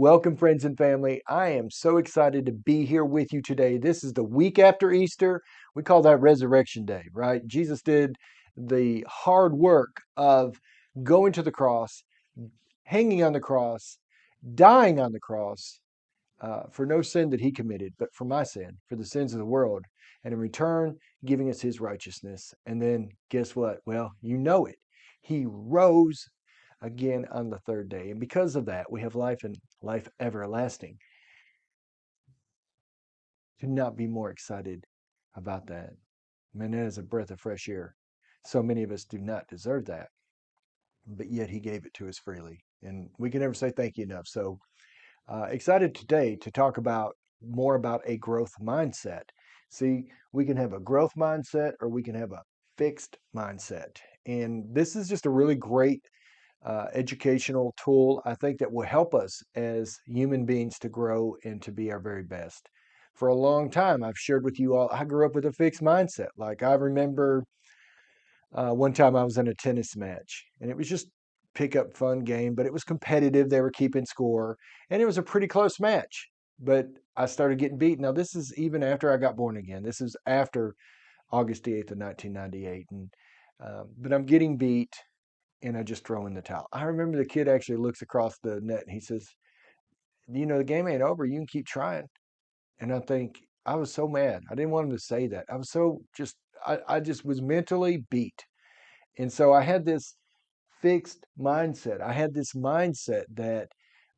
Welcome, friends and family. I am so excited to be here with you today. This is the week after Easter. We call that Resurrection Day, right? Jesus did the hard work of going to the cross, hanging on the cross, dying on the cross for no sin that he committed, but for my sin, for the sins of the world. And in return, giving us his righteousness. And then guess what? Well, you know it. He rose again on the third day. And because of that, we have life and life everlasting. Could not be more excited about that. Man, that is a breath of fresh air. So many of us do not deserve that, but yet he gave it to us freely. And we can never say thank you enough. So excited today to talk about more about a growth mindset. See, we can have a growth mindset or we can have a fixed mindset. And this is just a really great educational tool, I think, that will help us as human beings to grow and to be our very best. For a long time, I've shared with you all, I grew up with a fixed mindset. Like I remember one time I was in a tennis match and it was just pick up fun game, but it was competitive. They were keeping score and it was a pretty close match. But I started getting beat. Now, this is even after I got born again. This is after August the 8th of 1998. But I'm getting beat and I just throw in the towel. I remember the kid actually looks across the net and he says, the game ain't over. You can keep trying. And I think I was so mad. I didn't want him to say that. I was so I just was mentally beat. And so I had this fixed mindset. I had this mindset that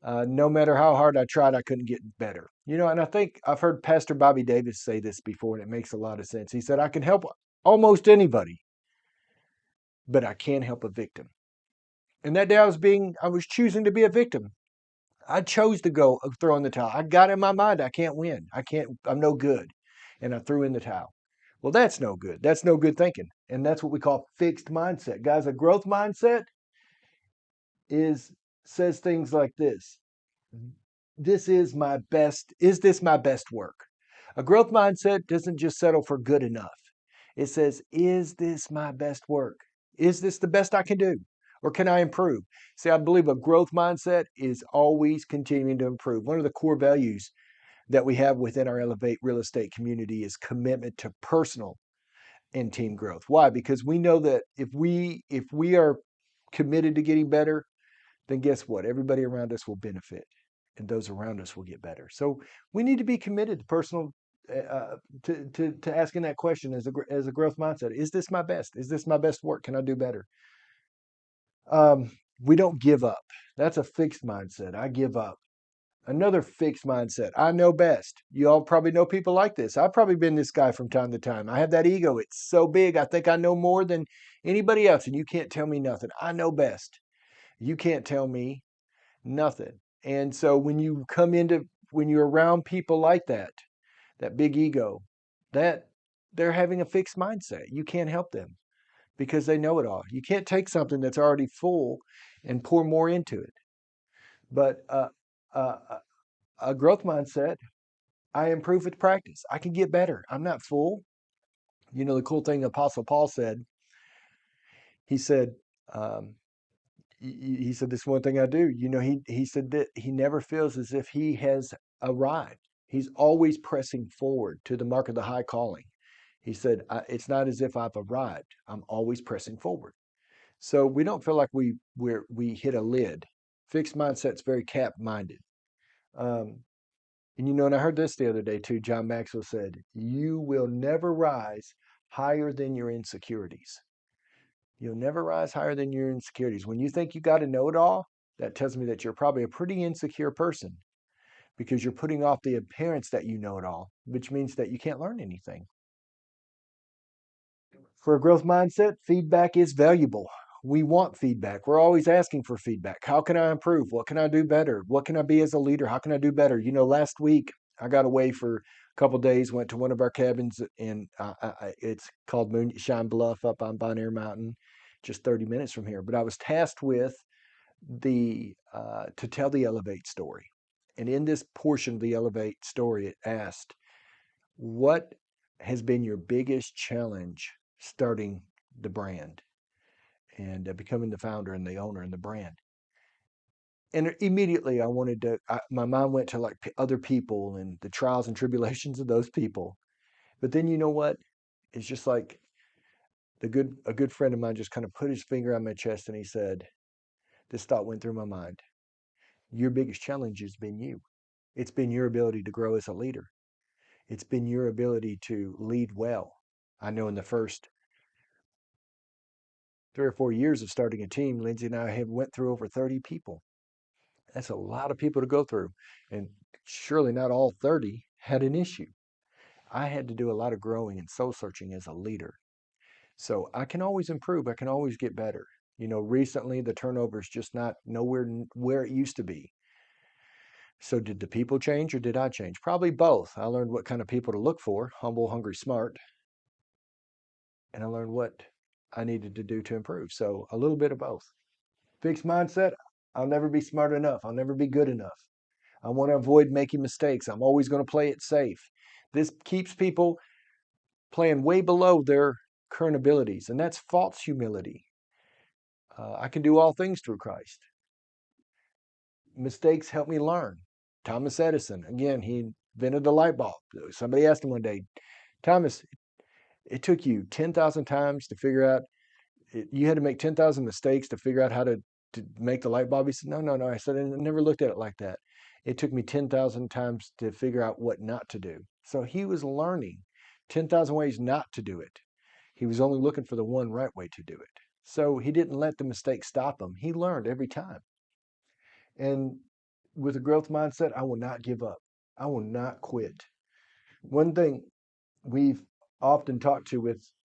no matter how hard I tried, I couldn't get better. And I think I've heard Pastor Bobby Davis say this before, and it makes a lot of sense. He said, I can help almost anybody, but I can't help a victim. And that day I was choosing to be a victim. I chose to go throw in the towel. I got in my mind, I can't win. I'm no good. And I threw in the towel. Well, that's no good. That's no good thinking. And that's what we call fixed mindset. Guys, a growth mindset is says things like this. Is this my best work? A growth mindset doesn't just settle for good enough. It says, is this my best work? Is this the best I can do? Or can I improve? See, I believe a growth mindset is always continuing to improve. One of the core values that we have within our Elevate real estate community is commitment to personal and team growth. Why? Because we know that if we are committed to getting better, then guess what? Everybody around us will benefit and those around us will get better. So we need to be committed to personal to asking that question as a growth mindset. Is this my best? Is this my best work? Can I do better? We don't give up. That's a fixed mindset. I give up. Another fixed mindset. I know best. You all probably know people like this. I've probably been this guy from time to time. I have that ego. It's so big. I think I know more than anybody else, and you can't tell me nothing. I know best. You can't tell me nothing. And so when you're around people like that big ego, that they're having a fixed mindset. You can't help them because they know it all. You can't take something that's already full and pour more into it. But uh, a growth mindset, I improve with practice. I can get better. I'm not full. The cool thing the Apostle Paul said, he said, um, he said, this one thing I do. He said that he never feels as if he has arrived. He's always pressing forward to the mark of the high calling. He said, it's not as if I've arrived. I'm always pressing forward. So we don't feel like we hit a lid. Fixed mindset's very cap minded. Um, and I heard this the other day too. John Maxwell said, you will never rise higher than your insecurities. You'll never rise higher than your insecurities. When you think you got to know it all, that tells me that you're probably a pretty insecure person because you're putting off the appearance that you know it all, which means that you can't learn anything. For a growth mindset, feedback is valuable. We want feedback. We're always asking for feedback. How can I improve? What can I do better? What can I be as a leader? How can I do better? Last week I got away for a couple of days, went to one of our cabins, and it's called Moonshine Bluff up on Bon Air Mountain, just 30 minutes from here. But I was tasked with to tell the Elevate story. And in this portion of the Elevate story, it asked, what has been your biggest challenge starting the brand and becoming the founder and the owner and the brand? And immediately I wanted to, my mind went to like other people and the trials and tribulations of those people. But then you know what? It's just like a good friend of mine just kind of put his finger on my chest and he said, this thought went through my mind. Your biggest challenge has been you. It's been your ability to grow as a leader. It's been your ability to lead well. I know in the first 3 or 4 years of starting a team, Lindsay and I have went through over 30 people. That's a lot of people to go through. And surely not all 30 had an issue. I had to do a lot of growing and soul searching as a leader. So I can always improve. I can always get better. You know, recently the turnover is just not nowhere where it used to be. So did the people change or did I change? Probably both. I learned what kind of people to look for, humble, hungry, smart, and I learned what I needed to do to improve. So a little bit of both. Fixed mindset, I'll never be smart enough. I'll never be good enough. I want to avoid making mistakes. I'm always going to play it safe. This keeps people playing way below their current abilities, and that's false humility. I can do all things through Christ. Mistakes help me learn. Thomas Edison, again, he invented the light bulb. Somebody asked him one day, Thomas, it took you 10,000 times to figure out, you had to make 10,000 mistakes to figure out how to make the light bulb. He said, no, no, no. I said, I never looked at it like that. It took me 10,000 times to figure out what not to do. So he was learning 10,000 ways not to do it. He was only looking for the one right way to do it. So he didn't let the mistake stop him. He learned every time. And with a growth mindset, I will not give up. I will not quit. One thing we've often talked to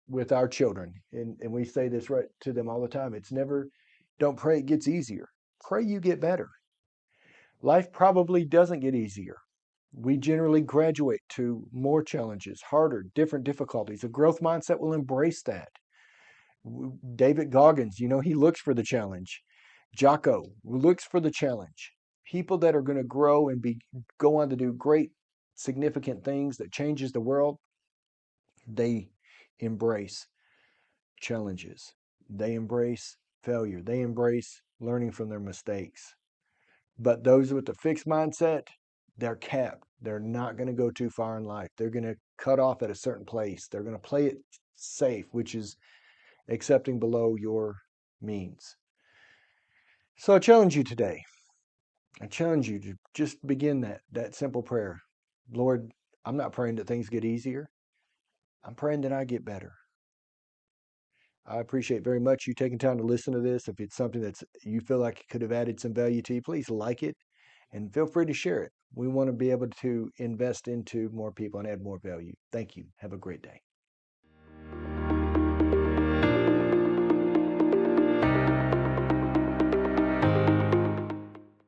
with our children, and we say this right to them all the time, it's never, don't pray it gets easier. Pray you get better. Life probably doesn't get easier. We generally graduate to more challenges, harder, different difficulties. A growth mindset will embrace that. David Goggins, you know, he looks for the challenge. Jocko looks for the challenge. People that are going to grow and go on to do great, significant things that changes the world, they embrace challenges. They embrace failure. They embrace learning from their mistakes. But those with the fixed mindset, they're capped. They're not going to go too far in life. They're going to cut off at a certain place. They're going to play it safe, which is accepting below your means. So I challenge you today. I challenge you to just begin that simple prayer. Lord, I'm not praying that things get easier. I'm praying that I get better. I appreciate very much you taking time to listen to this. If it's something that you feel like it could have added some value to you, please like it and feel free to share it. We want to be able to invest into more people and add more value. Thank you. Have a great day.